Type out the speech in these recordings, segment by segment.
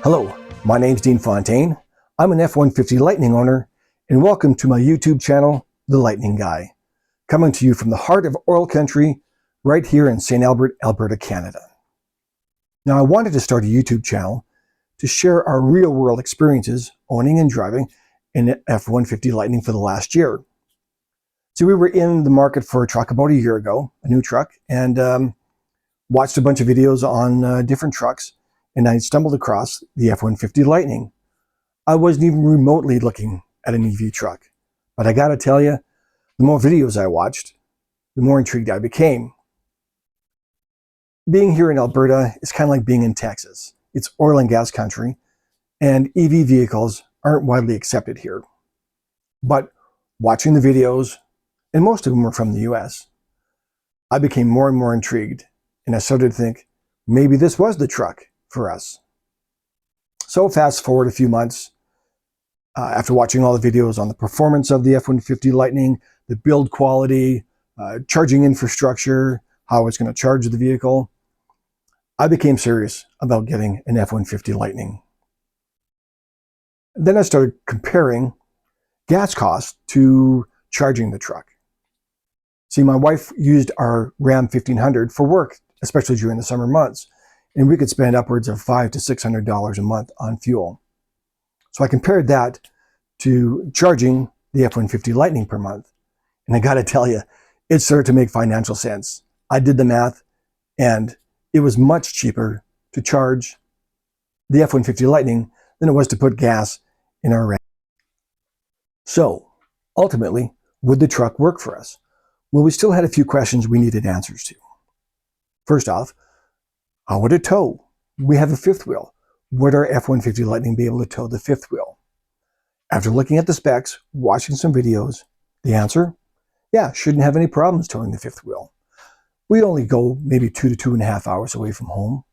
Hello, my name's Dean Fontaine. I'm an F-150 Lightning owner, and welcome to my YouTube channel, The Lightning Guy, coming to you from the heart of oil country, right here in St. Albert, Alberta, Canada. Now, I wanted to start a YouTube channel to share our real-world experiences owning and driving an F-150 Lightning for the last year. So we were in the market for a truck about a year ago, a new truck, and watched a bunch of videos on different trucks, and I stumbled across the F-150 Lightning. I wasn't even remotely looking at an EV truck, but I gotta tell you, the more videos I watched, the more intrigued I became. Being here in Alberta is kind of like being in Texas. It's oil and gas country, and EV vehicles aren't widely accepted here. But watching the videos, and most of them were from the US, I became more and more intrigued, and I started to think, maybe this was the truck for us. So fast forward a few months, after watching all the videos on the performance of the F-150 Lightning, the build quality, charging infrastructure, how it's going to charge the vehicle, I became serious about getting an F-150 Lightning. Then I started comparing gas costs to charging the truck. See, my wife used our Ram 1500 for work, especially during the summer months, and we could spend upwards of $500 to $600 a month on fuel. So I compared that to charging the F-150 Lightning per month. And I gotta tell you, it started to make financial sense. I did the math, and it was much cheaper to charge the F-150 Lightning than it was to put gas in our Ram. So ultimately, would the truck work for us? Well, we still had a few questions we needed answers to. First off, how would it tow? We have a fifth wheel. Would our F-150 Lightning be able to tow the fifth wheel? After looking at the specs, watching some videos, the answer, yeah, shouldn't have any problems towing the fifth wheel. We only go maybe 2 to 2.5 hours away from home,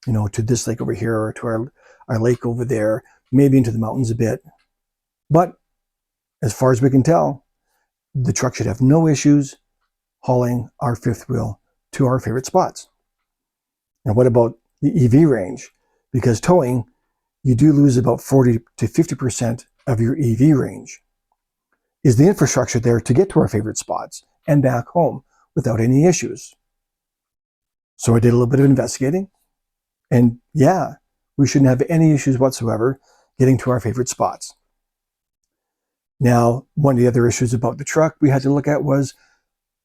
to this lake over here or to our lake over there, maybe into the mountains a bit. But as far as we can tell, the truck should have no issues hauling our fifth wheel to our favorite spots. Now, what about the EV range? Because towing, you do lose about 40 to 50% of your EV range. Is the infrastructure there to get to our favorite spots and back home without any issues? So I did a little bit of investigating, and yeah, we shouldn't have any issues whatsoever getting to our favorite spots. Now, one of the other issues about the truck we had to look at was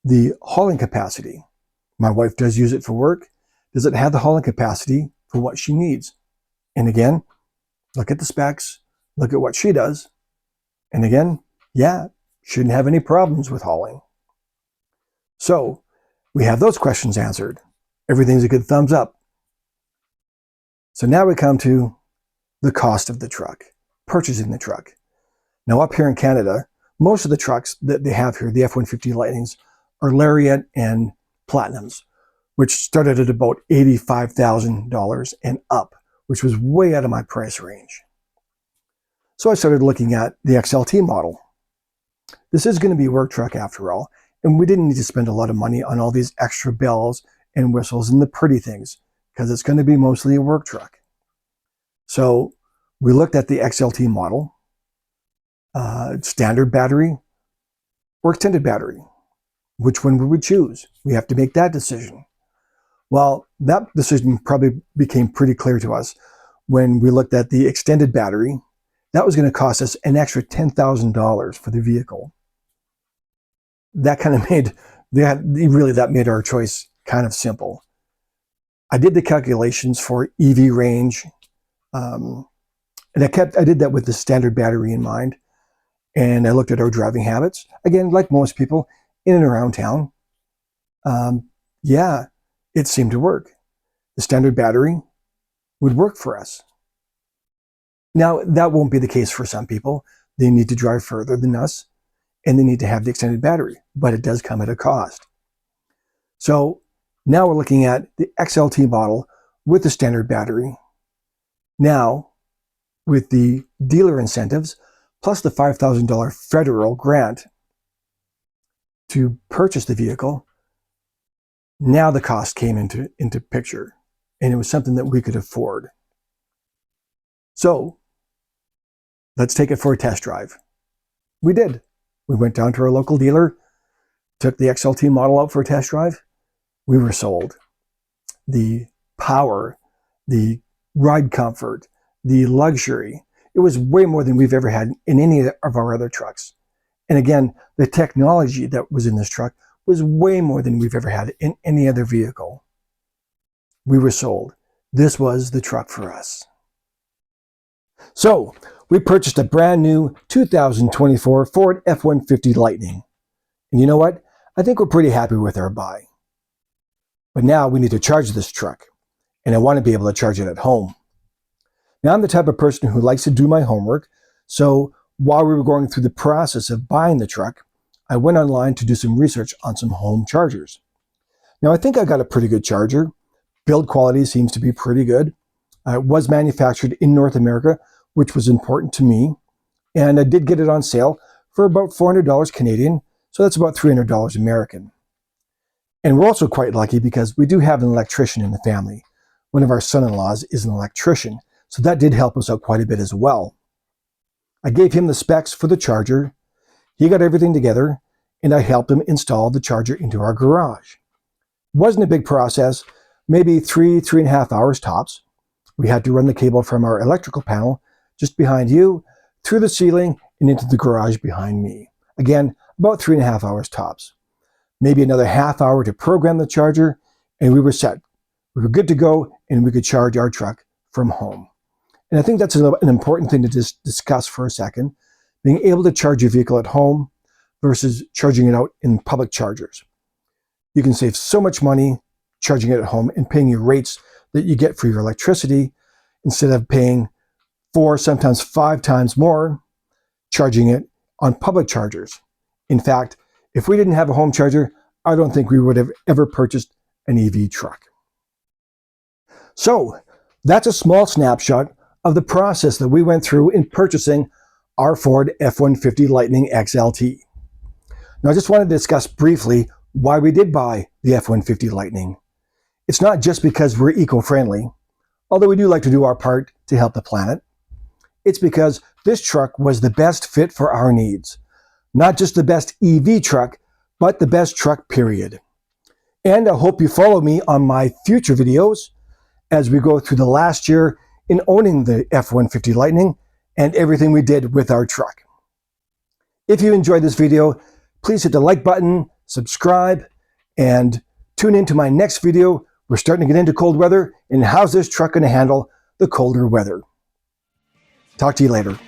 the hauling capacity. My wife does use it for work. Does it have the hauling capacity for what she needs? And again, look at the specs, look at what she does. And again, yeah, shouldn't have any problems with hauling. So we have those questions answered. Everything's a good thumbs up. So now we come to the cost of the truck, purchasing the truck. Now up here in Canada, most of the trucks that they have here, the F-150 Lightnings, are Lariat and Platinums, which started at about $85,000 and up, which was way out of my price range. So I started looking at the XLT model. This is going to be a work truck after all, and we didn't need to spend a lot of money on all these extra bells and whistles and the pretty things, because it's going to be mostly a work truck. So we looked at the XLT model, standard battery or extended battery. Which one would we choose? We have to make that decision. Well, that decision probably became pretty clear to us when we looked at the extended battery. That was going to cost us an extra $10,000 for the vehicle. That kind of that made our choice kind of simple. I did the calculations for EV range, and I did that with the standard battery in mind. And I looked at our driving habits. Again, like most people, in and around town. Yeah, it seemed to work. The standard battery would work for us. Now, that won't be the case for some people. They need to drive further than us, and they need to have the extended battery, but it does come at a cost. So now we're looking at the XLT model with the standard battery. Now, with the dealer incentives, plus the $5,000 federal grant to purchase the vehicle, now the cost came into picture, and it was something that we could afford. So let's take it for a test drive. We did. We went down to our local dealer, took the XLT model out for a test drive. We were sold. The power, the ride comfort, the luxury, it was way more than we've ever had in any of our other trucks. And again, the technology that was in this truck was way more than we've ever had in any other vehicle. We were sold. This was the truck for us. So we purchased a brand new 2024 Ford F150 Lightning. And you know what? I think we're pretty happy with our buy. But now we need to charge this truck, and I want to be able to charge it at home. Now I'm the type of person who likes to do my homework, so while we were going through the process of buying the truck, I went online to do some research on some home chargers. Now I think I got a pretty good charger. Build quality seems to be pretty good. It was manufactured in North America, which was important to me, and I did get it on sale for about $400 Canadian, so that's about $300 American. And we're also quite lucky because we do have an electrician in the family. One of our son-in-laws is an electrician, so that did help us out quite a bit as well. I gave him the specs for the charger. He got everything together, and I helped him install the charger into our garage. It wasn't a big process, maybe 3.5 hours tops. We had to run the cable from our electrical panel just behind you, through the ceiling, and into the garage behind me. Again, about 3.5 hours tops. Maybe another half hour to program the charger, and we were set. We were good to go, and we could charge our truck from home. And I think that's an important thing to just discuss for a second, being able to charge your vehicle at home versus charging it out in public chargers. You can save so much money charging it at home and paying your rates that you get for your electricity instead of paying 4, sometimes 5 times more charging it on public chargers. In fact, if we didn't have a home charger, I don't think we would have ever purchased an EV truck. So that's a small snapshot of the process that we went through in purchasing our Ford F150 Lightning XLT. Now I just want to discuss briefly why we did buy the F150 Lightning. It's not just because we're eco-friendly, although we do like to do our part to help the planet. It's because this truck was the best fit for our needs. Not just the best EV truck, but the best truck, period. And I hope you follow me on my future videos as we go through the last year in owning the F150 Lightning and everything we did with our truck. If you enjoyed this video, please hit the like button, subscribe, and tune into my next video. We're starting to get into cold weather, and how's this truck going to handle the colder weather? Talk to you later.